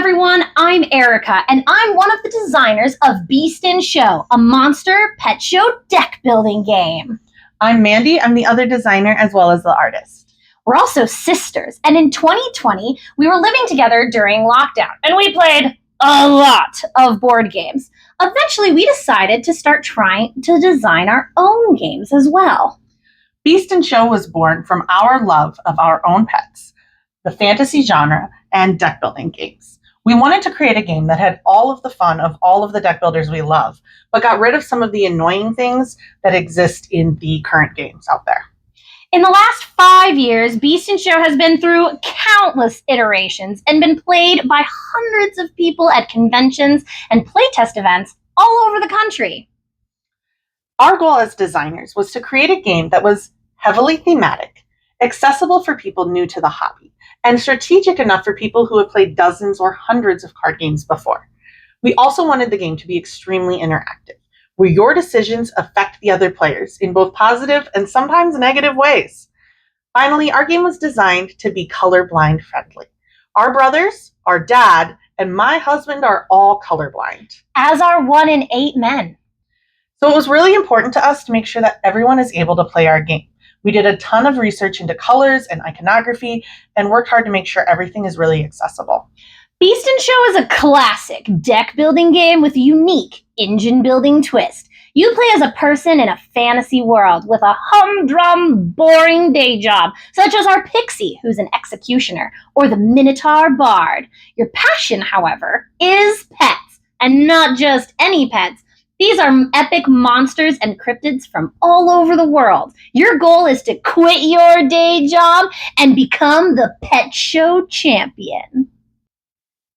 everyone, I'm Erica, and I'm one of the designers of Beast in Show, a monster pet show deck building game. I'm Mandy, I'm the other designer as well as the artist. We're also sisters, and in 2020, we were living together during lockdown, and we played a lot of board games. Eventually, we decided to start trying to design our own games as well. Beast in Show was born from our love of our own pets, the fantasy genre, and deck building games. We wanted to create a game that had all of the fun of all of the deck builders we love, but got rid of some of the annoying things that exist in the current games out there. In the last 5 years, Beast in Show has been through countless iterations and been played by hundreds of people at conventions and playtest events all over the country. Our goal as designers was to create a game that was heavily thematic, accessible for people new to the hobby, and strategic enough for people who have played dozens or hundreds of card games before. We also wanted the game to be extremely interactive, where your decisions affect the other players in both positive and sometimes negative ways. Finally, our game was designed to be colorblind friendly. Our brothers, our dad, and my husband are all colorblind. As are 1 in 8 men. So it was really important to us to make sure that everyone is able to play our game. We did a ton of research into colors and iconography and worked hard to make sure everything is really accessible. Beast in Show is a classic deck building game with a unique engine building twist. You play as a person in a fantasy world with a humdrum, boring day job, such as our Pixie, who's an executioner, or the Minotaur Bard. Your passion, however, is pets, and not just any pets. These are epic monsters and cryptids from all over the world. Your goal is to quit your day job and become the pet show champion.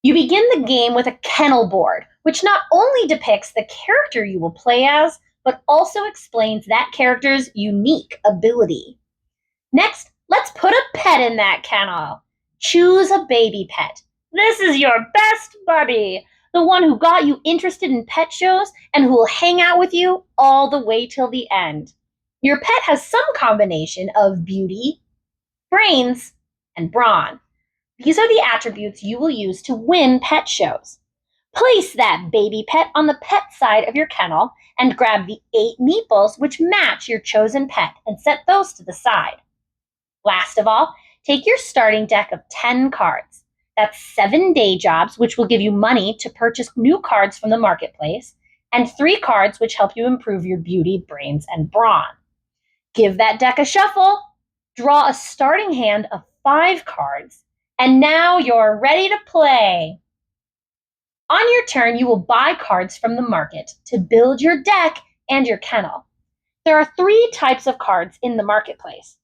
You begin the game with a kennel board, which not only depicts the character you will play as, but also explains that character's unique ability. Next, let's put a pet in that kennel. Choose a baby pet. This is your best buddy, the one who got you interested in pet shows and who will hang out with you all the way till the end. Your pet has some combination of beauty, brains, and brawn. These are the attributes you will use to win pet shows. Place that baby pet on the pet side of your kennel and grab the 8 meeples which match your chosen pet and set those to the side. Last of all, take your starting deck of 10 cards. That's 7 day jobs, which will give you money to purchase new cards from the marketplace, and 3 cards which help you improve your beauty, brains, and brawn. Give that deck a shuffle, draw a starting hand of 5 cards, and now you're ready to play. On your turn, you will buy cards from the market to build your deck and your kennel. There are 3 types of cards in the marketplace: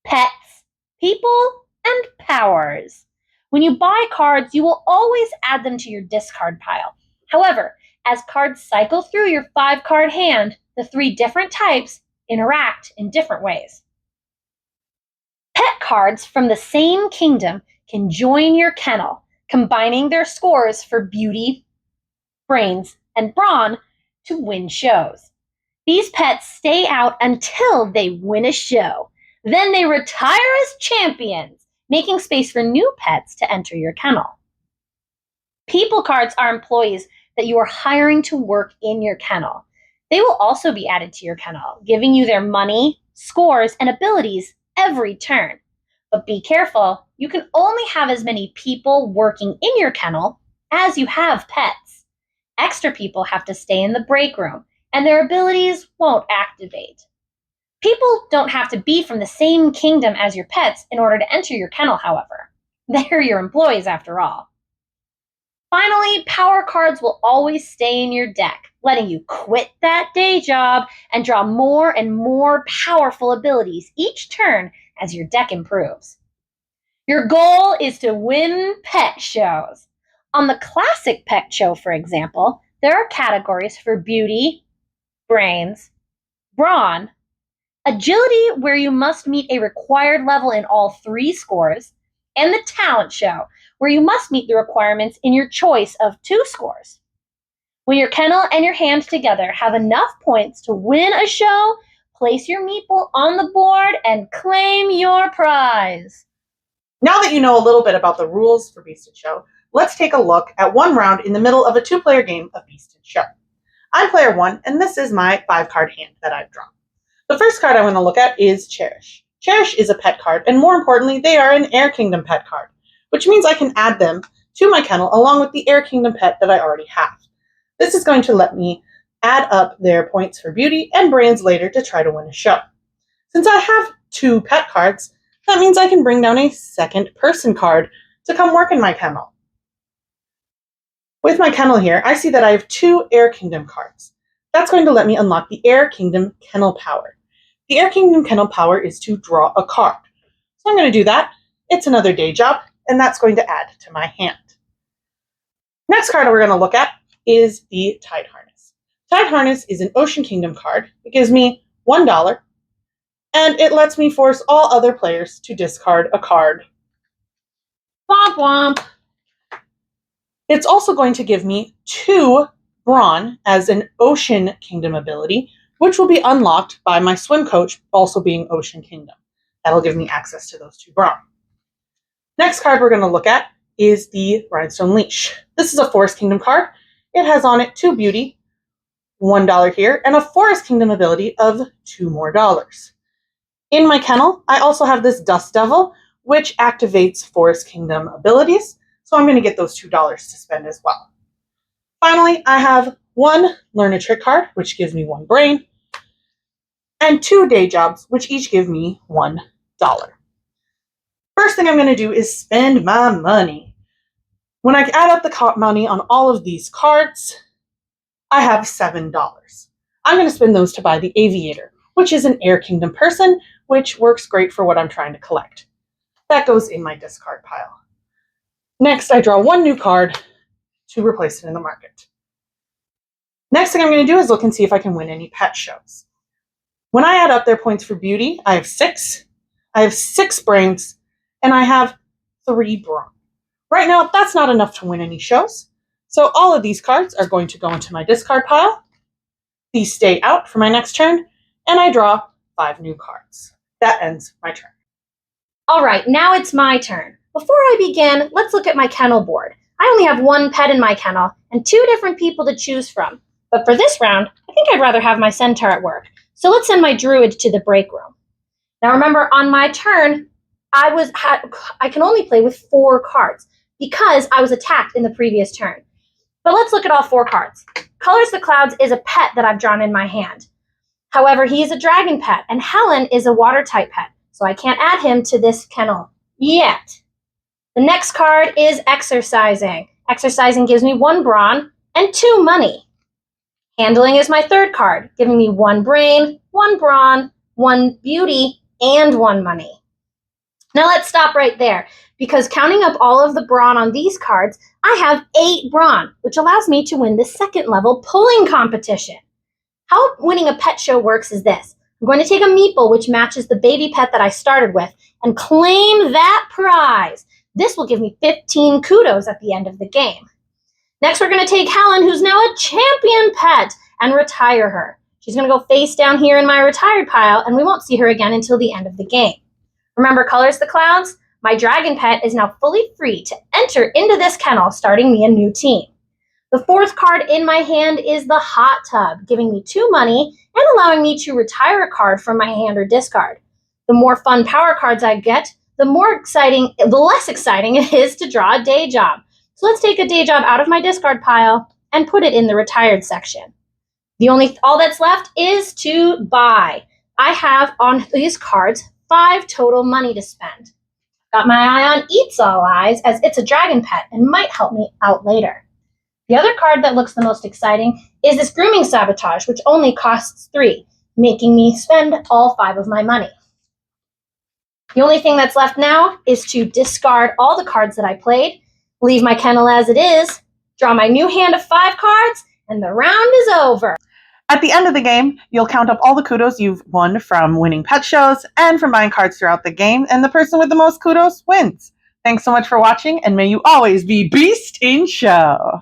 pets, people, and powers. When you buy cards, you will always add them to your discard pile. However, as cards cycle through your 5-card hand, the 3 different types interact in different ways. Pet cards from the same kingdom can join your kennel, combining their scores for beauty, brains, and brawn to win shows. These pets stay out until they win a show. Then they retire as champions, making space for new pets to enter your kennel. People cards are employees that you are hiring to work in your kennel. They will also be added to your kennel, giving you their money, scores, and abilities every turn. But be careful, you can only have as many people working in your kennel as you have pets. Extra people have to stay in the break room, and their abilities won't activate. People don't have to be from the same kingdom as your pets in order to enter your kennel, however. They're your employees after all. Finally, power cards will always stay in your deck, letting you quit that day job and draw more and more powerful abilities each turn as your deck improves. Your goal is to win pet shows. On the classic pet show, for example, there are categories for beauty, brains, brawn, agility, where you must meet a required level in all 3 scores, and the talent show, where you must meet the requirements in your choice of 2 scores. When your kennel and your hand together have enough points to win a show, place your meeple on the board and claim your prize. Now that you know a little bit about the rules for Beast in Show, let's take a look at one round in the middle of a two-player game of Beast in Show. I'm player 1, and this is my 5-card hand that I've drawn. The first card I want to look at is Cherish. Cherish is a pet card, and more importantly, they are an Air Kingdom pet card, which means I can add them to my kennel along with the Air Kingdom pet that I already have. This is going to let me add up their points for beauty and brains later to try to win a show. Since I have 2 pet cards, that means I can bring down a second person card to come work in my kennel. With my kennel here, I see that I have 2 Air Kingdom cards. That's going to let me unlock the Air Kingdom Kennel Power. The Air Kingdom Kennel Power is to draw a card. So I'm going to do that. It's another day job, and that's going to add to my hand. Next card we're going to look at is the Tide Harness. Tide Harness is an Ocean Kingdom card. It gives me $1, and it lets me force all other players to discard a card. Womp womp. It's also going to give me 2 Brawn as an Ocean Kingdom ability, which will be unlocked by my swim coach also being Ocean Kingdom. That'll give me access to those 2 Brawn. Next card we're going to look at is the Rhinestone Leash. This is a Forest Kingdom card. It has on it 2 beauty, $1 here, and a Forest Kingdom ability of $2 more. In my kennel, I also have this Dust Devil, which activates Forest Kingdom abilities, so I'm going to get those $2 to spend as well. Finally, I have 1 Learn a Trick card, which gives me 1 brain, and 2 day jobs, which each give me $1. First thing I'm going to do is spend my money. When I add up the money on all of these cards, I have $7. I'm going to spend those to buy the Aviator, which is an Air Kingdom person, which works great for what I'm trying to collect. That goes in my discard pile. Next, I draw 1 new card to replace it in the market. Next thing I'm going to do is look and see if I can win any pet shows. When I add up their points for beauty, I have 6. I have 6 brains, and I have 3 brawn. Right now, that's not enough to win any shows. So all of these cards are going to go into my discard pile. These stay out for my next turn, and I draw 5 new cards. That ends my turn. All right, now it's my turn. Before I begin, let's look at my kennel board. I only have 1 pet in my kennel and 2 different people to choose from. But for this round, I think I'd rather have my centaur at work. So let's send my druid to the break room. Now remember, on my turn, I can only play with 4 cards because I was attacked in the previous turn. But let's look at all 4 cards. Colors the Clouds is a pet that I've drawn in my hand. However, he is a dragon pet, and Helen is a water-type pet, so I can't add him to this kennel yet. The next card is Exercising. Exercising gives me 1 brawn and 2 money. Handling is my 3rd card, giving me 1 brain, 1 brawn, 1 beauty, and 1 money. Now let's stop right there, because counting up all of the brawn on these cards, I have 8 brawn, which allows me to win the 2nd level pulling competition. How winning a pet show works is this. I'm going to take a meeple, which matches the baby pet that I started with, and claim that prize. This will give me 15 kudos at the end of the game. Next, we're going to take Helen, who's now a champion pet, and retire her. She's going to go face down here in my retired pile, and we won't see her again until the end of the game. Remember Colors the Clouds? My dragon pet is now fully free to enter into this kennel, starting me a new team. The 4th card in my hand is the Hot Tub, giving me 2 money and allowing me to retire a card from my hand or discard. The more fun power cards I get, the less exciting it is to draw a day job. So let's take a day job out of my discard pile and put it in the retired section. All that's left is to buy. I have on these cards 5 total money to spend. Got my eye on Eats All Eyes, as it's a dragon pet and might help me out later. The other card that looks the most exciting is this Grooming Sabotage, which only costs 3, making me spend all 5 of my money. The only thing that's left now is to discard all the cards that I played, leave my kennel as it is, draw my new hand of 5 cards, and the round is over. At the end of the game, you'll count up all the kudos you've won from winning pet shows and from buying cards throughout the game, and the person with the most kudos wins. Thanks so much for watching, and may you always be Beast in Show!